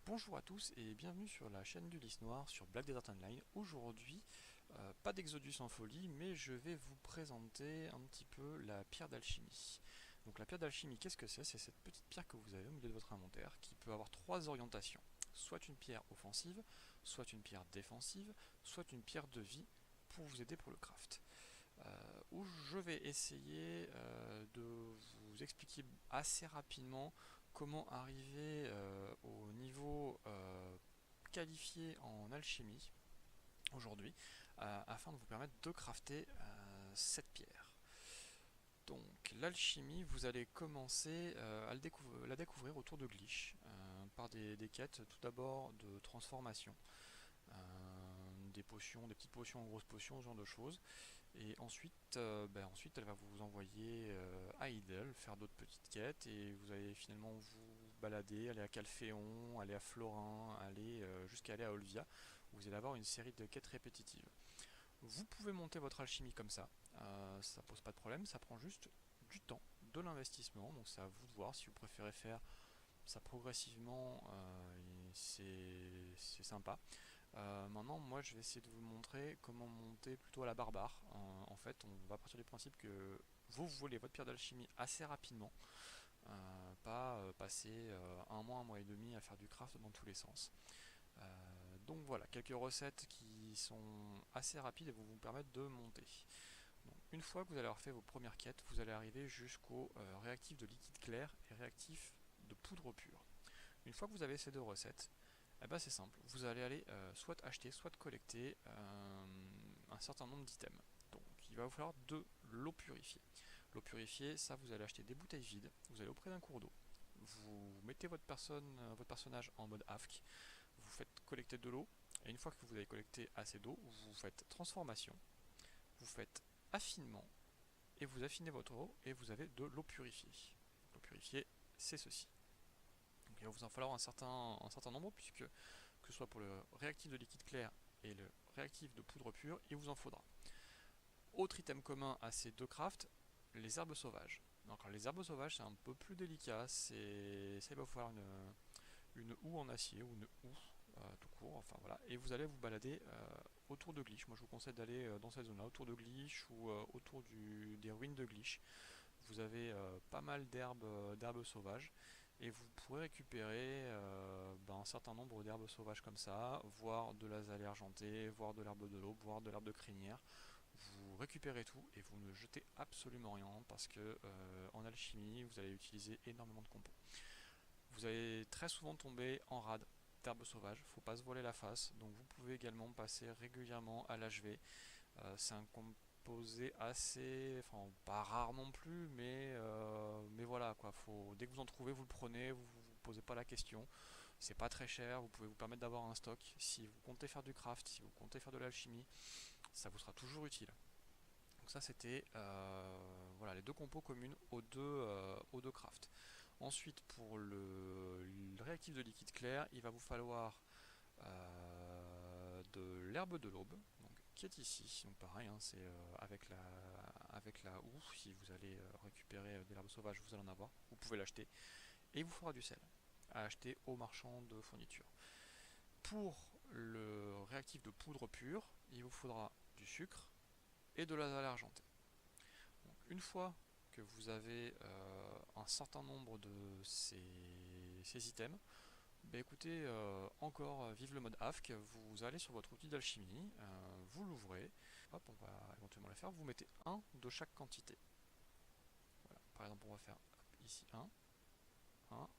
Bonjour à tous et bienvenue sur la chaîne du Lys Noir sur Black Desert Online. Aujourd'hui, pas d'Exodus en folie, mais je vais vous présenter un petit peu la pierre d'alchimie. Donc la pierre d'alchimie, qu'est-ce que c'est? C'est cette petite pierre que vous avez au milieu de votre inventaire qui peut avoir trois orientations. Soit une pierre offensive, soit une pierre défensive, soit une pierre de vie pour vous aider pour le craft. Où je vais essayer de vous expliquer assez rapidement comment arriver au niveau qualifié en alchimie aujourd'hui afin de vous permettre de crafter cette pierre. Donc l'alchimie, vous allez commencer à la découvrir autour de Glitch par des quêtes tout d'abord de transformation, des potions, des petites potions, grosses potions, ce genre de choses. Et ensuite, ensuite elle va vous envoyer à Idle, faire d'autres petites quêtes, et vous allez finalement vous balader, aller à Calphéon, aller à Florin, aller jusqu'à aller à Olvia, où vous allez avoir une série de quêtes répétitives. Vous pouvez monter votre alchimie comme ça pose pas de problème, ça prend juste du temps, de l'investissement, donc c'est à vous de voir si vous préférez faire ça progressivement, c'est sympa. Maintenant, moi je vais essayer de vous montrer comment monter plutôt à la barbare. En fait, on va partir du principe que vous voulez votre pierre d'alchimie assez rapidement, pas passer un mois et demi à faire du craft dans tous les sens. Donc voilà, quelques recettes qui sont assez rapides et vont vous permettre de monter. Donc, une fois que vous allez avoir fait vos premières quêtes, vous allez arriver jusqu'au réactif de liquide clair et réactif de poudre pure. Une fois que vous avez ces deux recettes, eh ben c'est simple, vous allez aller soit acheter, soit collecter un certain nombre d'items. Donc il va vous falloir de l'eau purifiée. L'eau purifiée, ça vous allez acheter des bouteilles vides, vous allez auprès d'un cours d'eau, vous mettez votre personnage en mode AFK, vous faites collecter de l'eau, et une fois que vous avez collecté assez d'eau, vous faites transformation, vous faites affinement, et vous affinez votre eau, et vous avez de l'eau purifiée. L'eau purifiée, c'est ceci. Donc il va vous en falloir un certain nombre, puisque que ce soit pour le réactif de liquide clair et le réactif de poudre pure, il vous en faudra. Autre item commun à ces deux crafts, les herbes sauvages. Donc les herbes sauvages c'est un peu plus délicat, ça il va falloir une houe en acier ou une houe tout court, enfin voilà, et vous allez vous balader autour de Glitch. Moi je vous conseille d'aller dans cette zone là, autour de Glitch ou autour des ruines de Glitch. Vous avez pas mal d'herbes sauvages et vous pourrez récupérer un certain nombre d'herbes sauvages comme ça, voire de l'azalée argentée, voire de l'herbe de l'aube, voire de l'herbe de crinière. Vous récupérez tout et vous ne jetez absolument rien parce que en alchimie vous allez utiliser énormément de compos. Vous allez très souvent tomber en rade d'herbes sauvages, faut pas se voiler la face, donc vous pouvez également passer régulièrement à l'HV. C'est un composé assez, enfin pas rare non plus, mais voilà quoi. Dès que vous en trouvez, vous le prenez, vous vous posez pas la question. C'est pas très cher, vous pouvez vous permettre d'avoir un stock. Si vous comptez faire du craft, si vous comptez faire de l'alchimie, ça vous sera toujours utile. Donc ça c'était voilà, les deux compos communes aux deux crafts. Ensuite pour le réactif de liquide clair, il va vous falloir de l'herbe de l'aube, qui est ici. Donc pareil, hein, c'est avec la houe, si vous allez récupérer de l'herbe sauvage, vous allez en avoir, vous pouvez l'acheter. Et il vous faudra du sel à acheter au marchand de fourniture. Pour le réactif de poudre pure, il vous faudra du sucre et de l'azalée argentée. Donc, une fois que vous avez un certain nombre de ces items, bah écoutez, encore vive le mode AFK, vous allez sur votre outil d'alchimie, vous l'ouvrez, hop, on va éventuellement le faire, vous mettez un de chaque quantité. Voilà, par exemple on va faire ici 1, 1,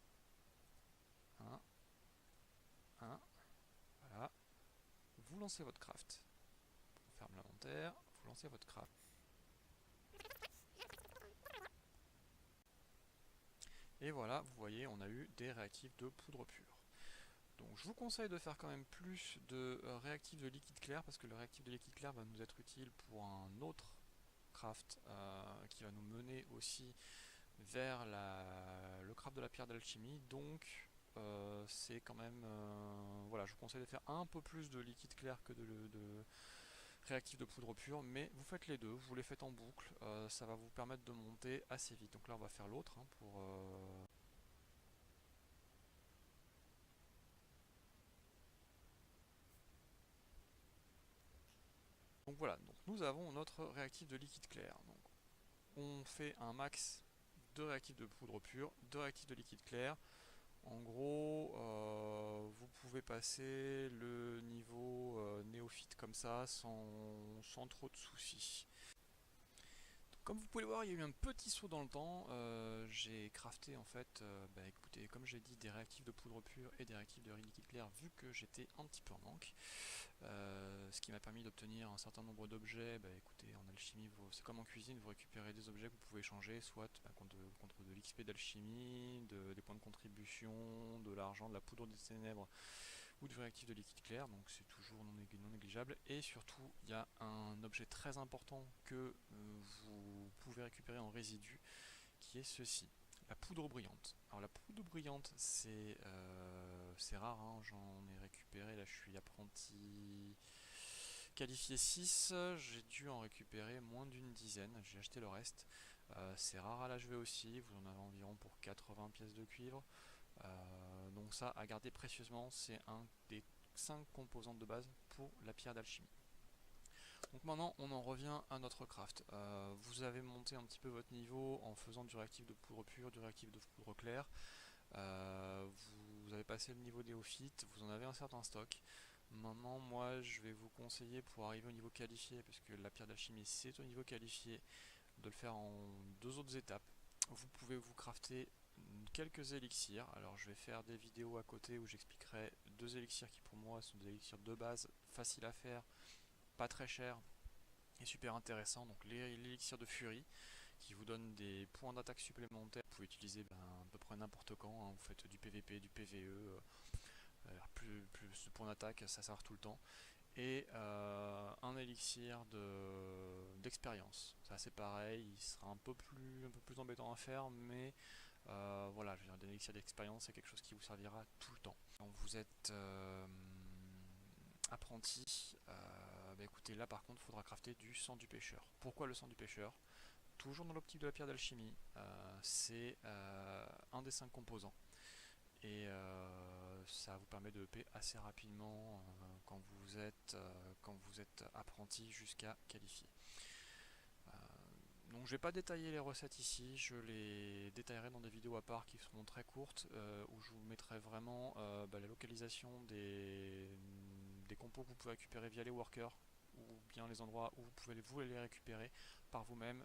1, 1, voilà. Vous lancez votre craft, on ferme l'inventaire, vous lancez votre craft. Et voilà, vous voyez, on a eu des réactifs de poudre pure. Donc je vous conseille de faire quand même plus de réactifs de liquide clair parce que le réactif de liquide clair va nous être utile pour un autre craft qui va nous mener aussi vers le craft de la pierre d'alchimie. Donc c'est quand même voilà, je vous conseille de faire un peu plus de liquide clair que de réactif de poudre pure, mais vous faites les deux, vous les faites en boucle, ça va vous permettre de monter assez vite. Donc là on va faire l'autre hein, pour... Donc voilà, donc nous avons notre réactif de liquide clair. Donc on fait un max de réactifs de poudre pure, de réactifs de liquide clair. En gros, vous pouvez passer le niveau néophyte comme ça sans trop de soucis. Comme vous pouvez le voir, il y a eu un petit saut dans le temps. J'ai crafté en fait, écoutez, comme j'ai dit, des réactifs de poudre pure et des réactifs de liquide clair vu que j'étais un petit peu en manque. Ce qui m'a permis d'obtenir un certain nombre d'objets. Écoutez, en alchimie, c'est comme en cuisine, vous récupérez des objets que vous pouvez changer, soit contre de l'XP d'alchimie, des points de contribution, de l'argent, de la poudre des ténèbres ou du réactif de liquide clair, donc c'est toujours non négligeable. Et surtout, il y a un objet très important que vous pouvez récupérer en résidu, qui est ceci. La poudre brillante. Alors la poudre brillante, c'est rare, hein, j'en ai récupéré, là je suis apprenti qualifié 6, j'ai dû en récupérer moins d'une dizaine, j'ai acheté le reste. C'est rare à l'HV aussi, vous en avez environ pour 80 pièces de cuivre. Donc ça, à garder précieusement, c'est un des 5 composantes de base pour la pierre d'alchimie. Donc maintenant, on en revient à notre craft. Vous avez monté un petit peu votre niveau en faisant du réactif de poudre pure, du réactif de poudre claire. Vous avez passé le niveau néophyte, vous en avez un certain stock. Maintenant, moi, je vais vous conseiller pour arriver au niveau qualifié, parce que la pierre d'alchimie c'est au niveau qualifié, de le faire en deux autres étapes. Vous pouvez vous crafter quelques élixirs. Alors, je vais faire des vidéos à côté où j'expliquerai deux élixirs qui pour moi sont des élixirs de base, faciles à faire, pas très chers et super intéressants. Donc, l'élixir de furie qui vous donne des points d'attaque supplémentaires. Vous pouvez utiliser à peu près n'importe quand, hein. Vous faites du PVP, du PVE, plus de points d'attaque, ça sert tout le temps. Et un élixir d'expérience. C'est assez pareil, il sera un peu plus embêtant à faire, mais voilà, je veux dire, l'élixir d'expérience, c'est quelque chose qui vous servira tout le temps. Quand vous êtes apprenti, écoutez, là par contre, il faudra crafter du sang du pêcheur. Pourquoi le sang du pêcheur? Toujours dans l'optique de la pierre d'alchimie, c'est un des 5 composants. Et ça vous permet de EP assez rapidement quand vous êtes apprenti jusqu'à qualifié. Donc je vais pas détailler les recettes ici, je les détaillerai dans des vidéos à part qui seront très courtes, où je vous mettrai vraiment la localisation des compos que vous pouvez récupérer via les workers, ou bien les endroits où vous pouvez vous les récupérer par vous-même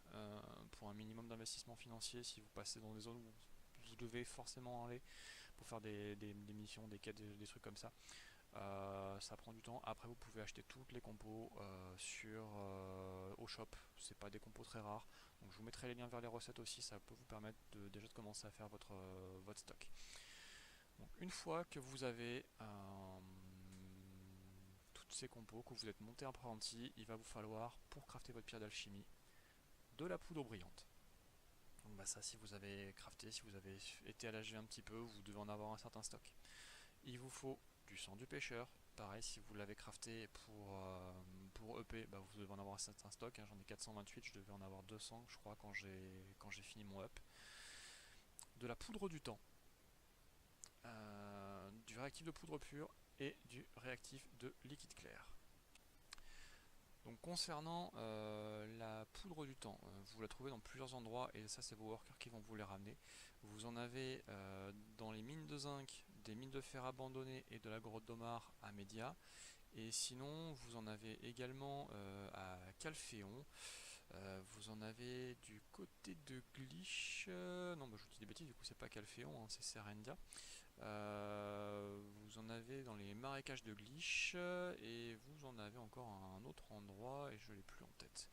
pour un minimum d'investissement financier si vous passez dans des zones où vous devez forcément aller pour faire des missions, des quêtes, des trucs comme ça. Ça prend du temps. Après, vous pouvez acheter toutes les compos au shop. C'est pas des compos très rares. Donc, je vous mettrai les liens vers les recettes aussi. Ça peut vous permettre déjà de commencer à faire votre stock. Donc, une fois que vous avez toutes ces compos, que vous êtes monté apprenti, il va vous falloir, pour crafter votre pierre d'alchimie, de la poudre brillante. Donc, ça, si vous avez crafté, si vous avez été à l'AG un petit peu, vous devez en avoir un certain stock. Il vous faut du sang du pêcheur. Pareil, si vous l'avez crafté pour EP, vous devez en avoir un certain stock, hein. J'en ai 428, je devais en avoir 200, je crois, quand j'ai fini mon up. De la poudre du temps, du réactif de poudre pure et du réactif de liquide clair. Donc concernant la poudre du temps, vous la trouvez dans plusieurs endroits et ça c'est vos workers qui vont vous les ramener. Vous en avez dans les mines de zinc, des mines de fer abandonnées et de la grotte d'Omar à Média. Et sinon vous en avez également à Calphéon. Vous en avez du côté de Glitch, non je vous dis des bêtises, du coup c'est pas Calphéon, hein, c'est Serendia. Vous en avez dans les marécages de Glitch et vous en avez encore à un autre endroit et je l'ai plus en tête.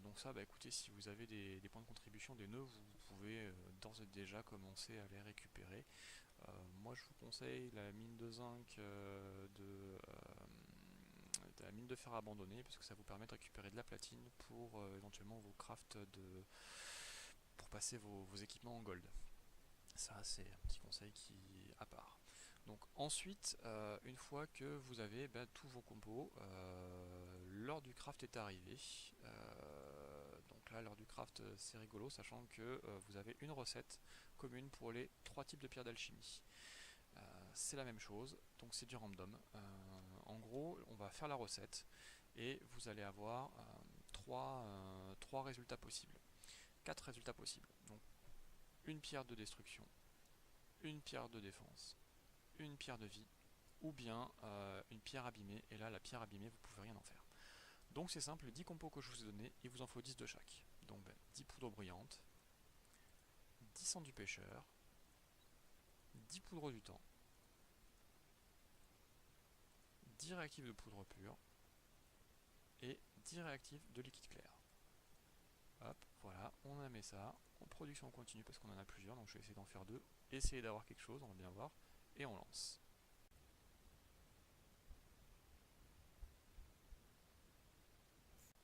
Donc ça, écoutez, si vous avez des points de contribution, des nœuds, vous pouvez d'ores et déjà commencer à les récupérer. Moi, je vous conseille la mine de zinc de la mine de fer abandonnée parce que ça vous permet de récupérer de la platine pour éventuellement vos crafts pour passer vos équipements en gold. Ça, c'est un petit conseil qui à part. Donc ensuite, une fois que vous avez tous vos compos, l'heure du craft est arrivée. Donc là, l'heure du craft, c'est rigolo, sachant que vous avez une recette commune pour les 3 types de pierres d'alchimie. C'est la même chose, donc c'est du random. En gros, on va faire la recette et vous allez avoir 3 résultats possibles. 4 résultats possibles. Donc une pierre de destruction, une pierre de défense, une pierre de vie, ou bien une pierre abîmée, et là la pierre abîmée vous pouvez rien en faire. Donc c'est simple, les 10 compos que je vous ai donnés, il vous en faut 10 de chaque. Donc 10 poudres brillantes, 10 sang du pêcheur, 10 poudres du temps, 10 réactifs de poudre pure, et 10 réactifs de liquide clair. Hop, voilà, on a mis ça, en production continue parce qu'on en a plusieurs, donc je vais essayer d'en faire 2, essayer d'avoir quelque chose, on va bien voir, et on lance.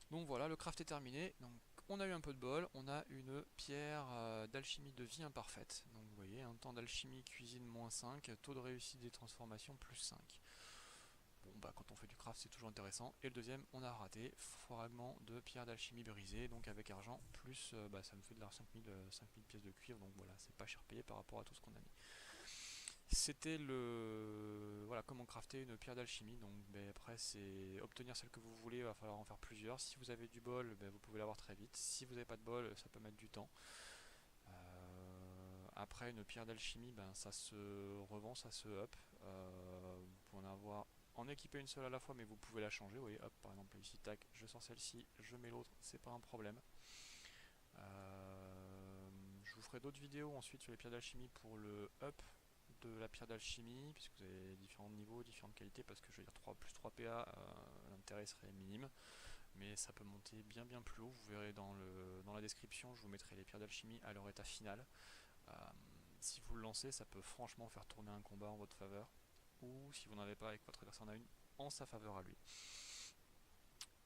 Donc voilà, le craft est terminé. Donc on a eu un peu de bol, on a une pierre d'alchimie de vie imparfaite. Donc vous voyez, un temps d'alchimie cuisine -5, taux de réussite des transformations +5. Bon bah quand on fait du craft c'est toujours intéressant. Et le deuxième, on a raté, fragment de pierre d'alchimie brisée, donc avec argent, plus ça me fait de la 5000 pièces de cuivre, donc voilà, c'est pas cher payé par rapport à tout ce qu'on a mis. C'était le voilà comment crafter une pierre d'alchimie. Donc après c'est obtenir celle que vous voulez, il va falloir en faire plusieurs. Si vous avez du bol, vous pouvez l'avoir très vite. Si vous n'avez pas de bol, ça peut mettre du temps. Après une pierre d'alchimie, ça se revend, ça se up. Vous pouvez en avoir en équiper une seule à la fois, mais vous pouvez la changer. Vous voyez, hop, par exemple ici, tac, je sors celle-ci, je mets l'autre, c'est pas un problème. Je vous ferai d'autres vidéos ensuite sur les pierres d'alchimie pour le up de la pierre d'alchimie, puisque vous avez différents niveaux, différentes qualités, parce que je veux dire 3 plus 3 PA, l'intérêt serait minime, mais ça peut monter bien plus haut. Vous verrez dans la description, je vous mettrai les pierres d'alchimie à leur état final. Si vous le lancez, ça peut franchement faire tourner un combat en votre faveur, ou si vous n'en avez pas et que votre adversaire en a une, en sa faveur à lui.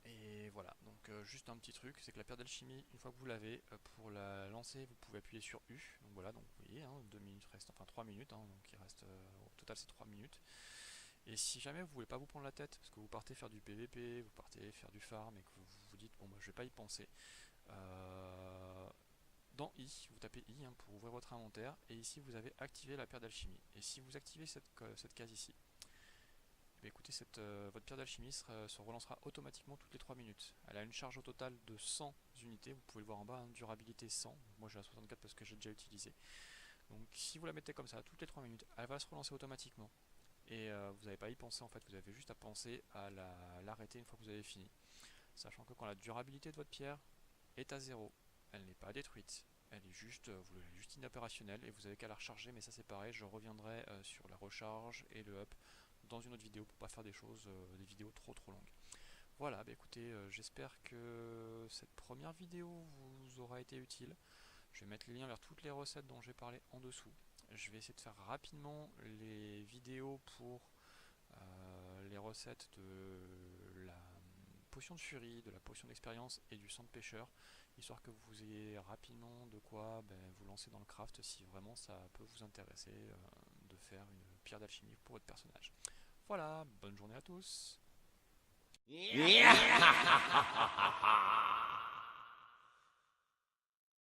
Et voilà, donc juste un petit truc, c'est que la pierre d'alchimie, une fois que vous l'avez, pour la lancer, vous pouvez appuyer sur U. Donc voilà, donc vous voyez, 2 minutes restent, enfin 3 minutes, donc il reste, au total c'est 3 minutes. Et si jamais vous voulez pas vous prendre la tête, parce que vous partez faire du PVP, vous partez faire du farm, et que vous vous dites, bon bah je vais pas y penser, dans I, vous tapez I pour ouvrir votre inventaire, et ici vous avez activé la pierre d'alchimie. Et si vous activez cette case ici, écoutez, votre pierre d'alchimie se relancera automatiquement toutes les 3 minutes. Elle a une charge au total de 100 unités, vous pouvez le voir en bas, durabilité 100, moi j'ai la 64 parce que j'ai déjà utilisé. Donc si vous la mettez comme ça toutes les 3 minutes, elle va se relancer automatiquement. Et vous n'avez pas à y penser en fait, vous avez juste à penser à l'arrêter une fois que vous avez fini. Sachant que quand la durabilité de votre pierre est à 0, elle n'est pas détruite, elle est juste, juste inopérationnelle et vous avez qu'à la recharger, mais ça c'est pareil, je reviendrai sur la recharge et le up dans une autre vidéo pour pas faire des vidéos trop longues. Voilà, écoutez, j'espère que cette première vidéo vous aura été utile. Je vais mettre les liens vers toutes les recettes dont j'ai parlé en dessous. Je vais essayer de faire rapidement les vidéos pour les recettes de la potion de furie, de la potion d'expérience et du sang de pêcheur, histoire que vous ayez rapidement de quoi vous lancer dans le craft si vraiment ça peut vous intéresser de faire une pierre d'alchimie pour votre personnage. Voilà, bonne journée à tous.